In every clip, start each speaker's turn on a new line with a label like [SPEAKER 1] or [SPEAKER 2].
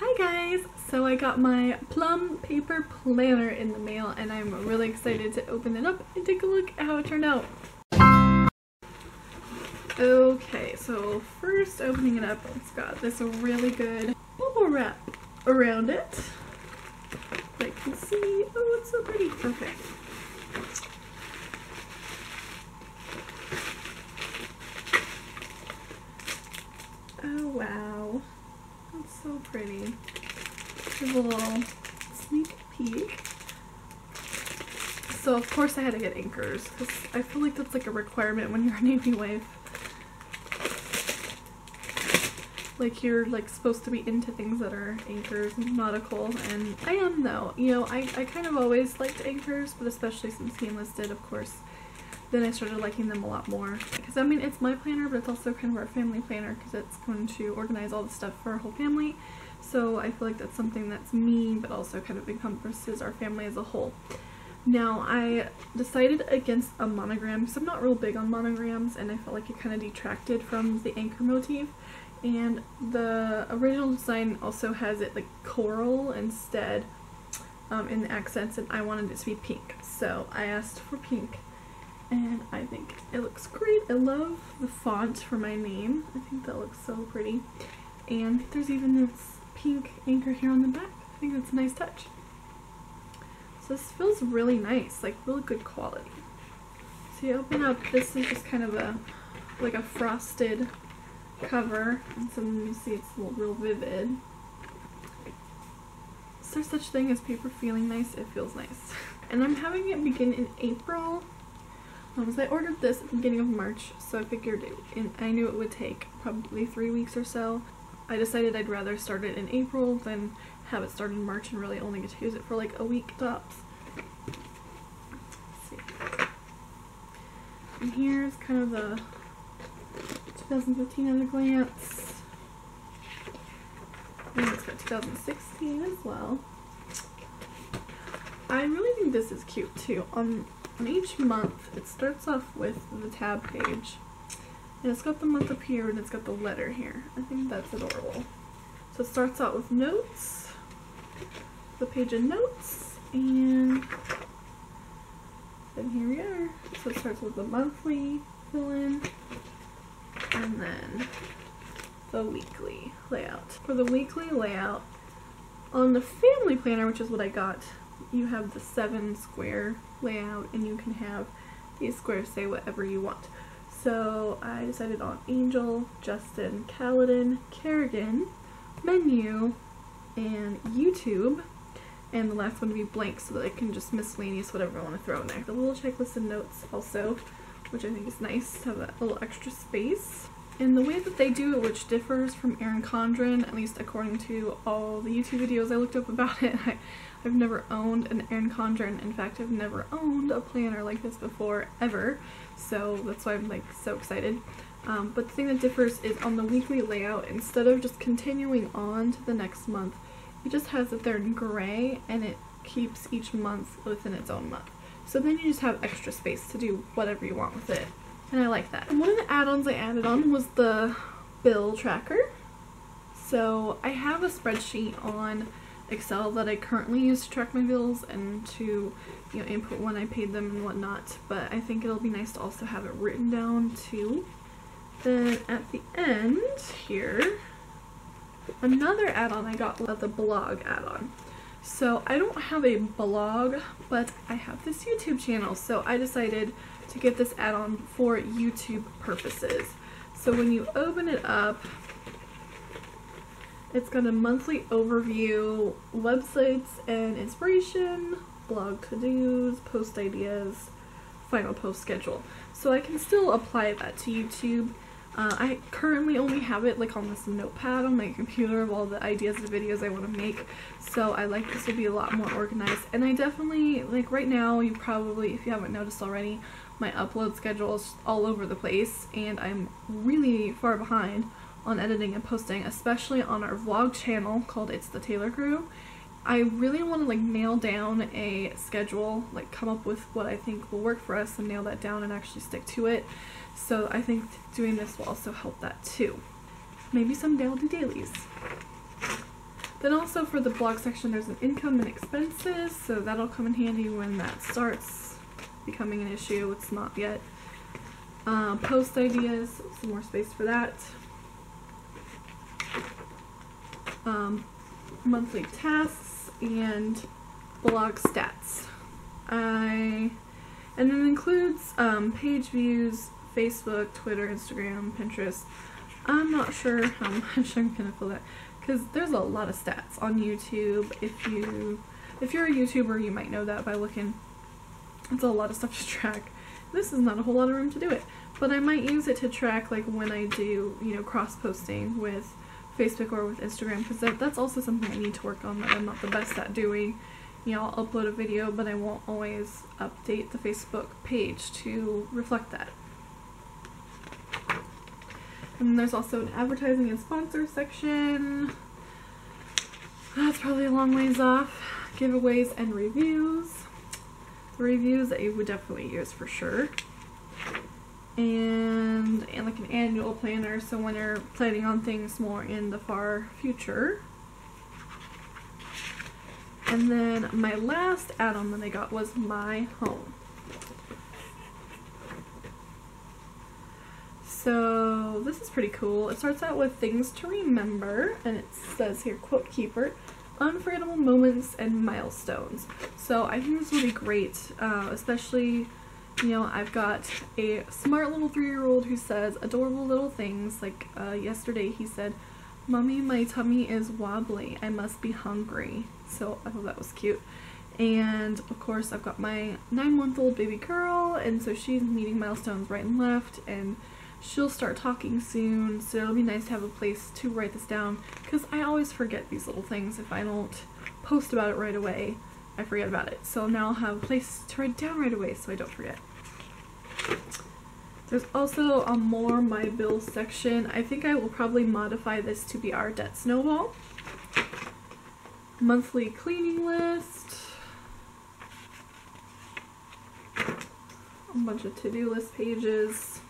[SPEAKER 1] Hi guys! So I got my Plum Paper Planner in the mail and I'm really excited to open it up and take a look at how it turned out. Okay, so first opening it up, it's got this really good bubble wrap around it. Like you can see, oh it's so pretty. Okay. Oh wow. That's so pretty. Here's a little sneak peek. So of course I had to get anchors because I feel like that's like a requirement when you're a Navy wife. Like you're like supposed to be into things that are anchors and nautical, and I am though. You know, I kind of always liked anchors, but especially since he enlisted, of course, then I started liking them a lot more. Because I mean, it's my planner, but it's also kind of our family planner because it's going to organize all the stuff for our whole family. So I feel like that's something that's me, but also kind of encompasses our family as a whole. Now, I decided against a monogram because I'm not real big on monograms, and I felt like it kind of detracted from the anchor motif. And the original design also has it like coral instead in the accents, and I wanted it to be pink. So I asked for pink, and I think it looks great. I love the font for my name. I think that looks so pretty. And there's even this pink anchor here on the back. I think that's a nice touch. So this feels really nice, like really good quality. So you open up, this is just kind of like a frosted cover, and so you see it's real vivid. Is there such thing as paper feeling nice? It feels nice. And I'm having it begin in April. I ordered this at the beginning of March, so I figured I knew it would take probably 3 weeks or so. I decided I'd rather start it in April than have it start in March and really only get to use it for like a week tops. Let's see. And here's kind of the 2015 at a glance. And it's got 2016 as well. I really think this is cute too. On each month, it starts off with the tab page. And it's got the month up here and it's got the letter here. I think that's adorable. So it starts out with notes, the page of notes, and then here we are. So it starts with the monthly fill-in, and then the weekly layout. For the weekly layout, on the family planner, which is what I got, you have the 7 square layout, and you can have these squares say whatever you want. So I decided on Angel, Justin, Kaladin, Kerrigan, Menu, and YouTube, and the last one to be blank so that I can just miscellaneous whatever I want to throw in there. The little checklist and notes also, which I think is nice to have that little extra space. And the way that they do it, which differs from Erin Condren, at least according to all the YouTube videos I looked up about it, I've never owned an Erin Condren. In fact, I've never owned a planner like this before, ever. So that's why I'm like so excited. But the thing that differs is on the weekly layout, instead of just continuing on to the next month, it just has it there in gray, and it keeps each month within its own month. So then you just have extra space to do whatever you want with it. And I like that. And one of the add-ons I added on was the bill tracker. So I have a spreadsheet on Excel that I currently use to track my bills and to, you know, input when I paid them and whatnot, but I think it'll be nice to also have it written down too. Then at the end here, another add-on I got was the blog add-on. So I don't have a blog, but I have this YouTube channel, so I decided to get this add-on for YouTube purposes. So when you open it up, it's got a monthly overview, websites and inspiration, blog to-dos, post ideas, final post schedule. So I can still apply that to YouTube. I currently only have it like on this notepad on my computer of all the ideas and videos I want to make. So I like this will be a lot more organized. And I definitely, like right now, you probably, if you haven't noticed already, my upload schedule is all over the place and I'm really far behind on editing and posting, especially on our vlog channel called It's the Taylor Crew. I really want to like nail down a schedule, like come up with what I think will work for us and nail that down and actually stick to it. So I think doing this will also help that too. Maybe someday I'll do dailies. Then also for the blog section, there's an income and expenses, so that'll come in handy when that starts becoming an issue. It's not yet. Post ideas, some more space for that. Monthly tasks and blog stats. And it includes page views, Facebook, Twitter, Instagram, Pinterest. I'm not sure how much I'm gonna fill that, because there's a lot of stats on YouTube. If you're a YouTuber, you might know that by looking. It's a lot of stuff to track. This is not a whole lot of room to do it, but I might use it to track like when I do, you know, cross-posting with Facebook or with Instagram, because that's also something I need to work on that I'm not the best at doing. You know, I'll upload a video, but I won't always update the Facebook page to reflect that. And there's also an advertising and sponsor section. That's probably a long ways off. Giveaways and reviews. The reviews I would definitely use for sure. And like an annual planner, so when you're planning on things more in the far future. And then my last add-on that I got was My Home. So this is pretty cool. It starts out with things to remember, and it says here, quote keeper, unforgettable moments and milestones. So I think this will be great, especially, you know, I've got a smart little 3-year-old who says adorable little things, like yesterday he said, "Mommy, my tummy is wobbly, I must be hungry." So I thought that was cute. And of course I've got my 9-month-old baby girl, and so she's meeting milestones right and left, and she'll start talking soon, so it'll be nice to have a place to write this down, because I always forget these little things. If I don't post about it right away, I forget about it. So now I'll have a place to write down right away so I don't forget. There's also a more my bills section. I think I will probably modify this to be our debt snowball. Monthly cleaning list. A bunch of to-do list pages.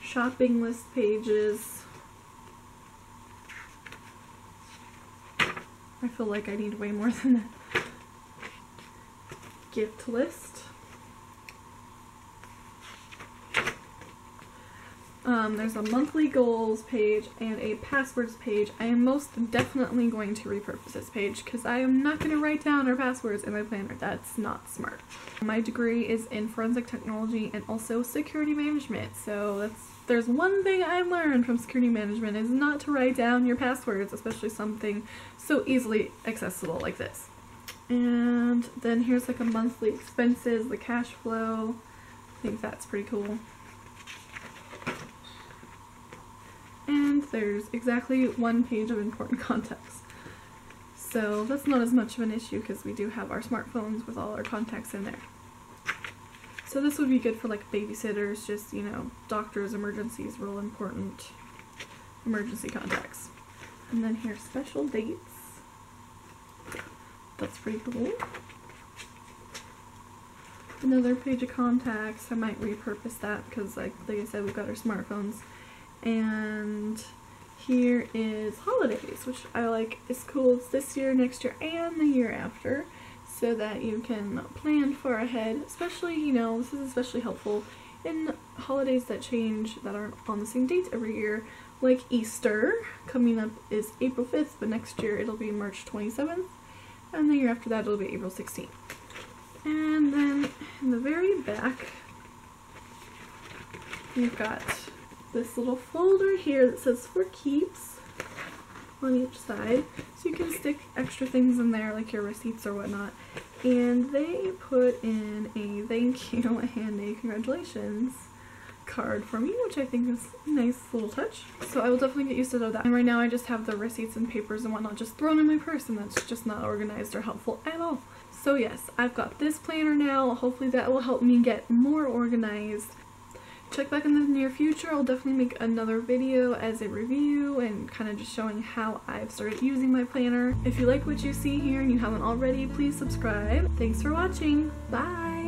[SPEAKER 1] Shopping list pages. I feel like I need way more than that. Gift list. There's a monthly goals page and a passwords page. I am most definitely going to repurpose this page because I am not going to write down our passwords in my planner. That's not smart. My degree is in forensic technology and also security management, so there's one thing I learned from security management is not to write down your passwords, especially something so easily accessible like this. And then here's like a monthly expenses, the cash flow. I think that's pretty cool. And there's exactly 1 page of important contacts. So that's not as much of an issue because we do have our smartphones with all our contacts in there. So this would be good for like babysitters, just, you know, doctors, emergencies, real important emergency contacts. And then here's special dates. That's pretty cool. Another page of contacts. I might repurpose that because like I said, we've got our smartphones. And here is holidays, which I like. It's cool. It's this year, next year, and the year after, so that you can plan far ahead. Especially, you know, this is especially helpful in holidays that change, that aren't on the same date every year, like Easter. Coming up is April 5th, but next year it'll be March 27th, and the year after that it'll be April 16th. And then in the very back, you've got this little folder here that says for keeps on each side, so you can stick extra things in there like your receipts or whatnot. And they put in a thank you and a congratulations card for me, which I think is a nice little touch. So I will definitely get used to that. And right now I just have the receipts and papers and whatnot just thrown in my purse, and that's just not organized or helpful at all. So yes, I've got this planner now. Hopefully that will help me get more organized. Check back in the near future. I'll definitely make another video as a review and kind of just showing how I've started using my planner. If you like what you see here and you haven't already, please subscribe. Thanks for watching. Bye!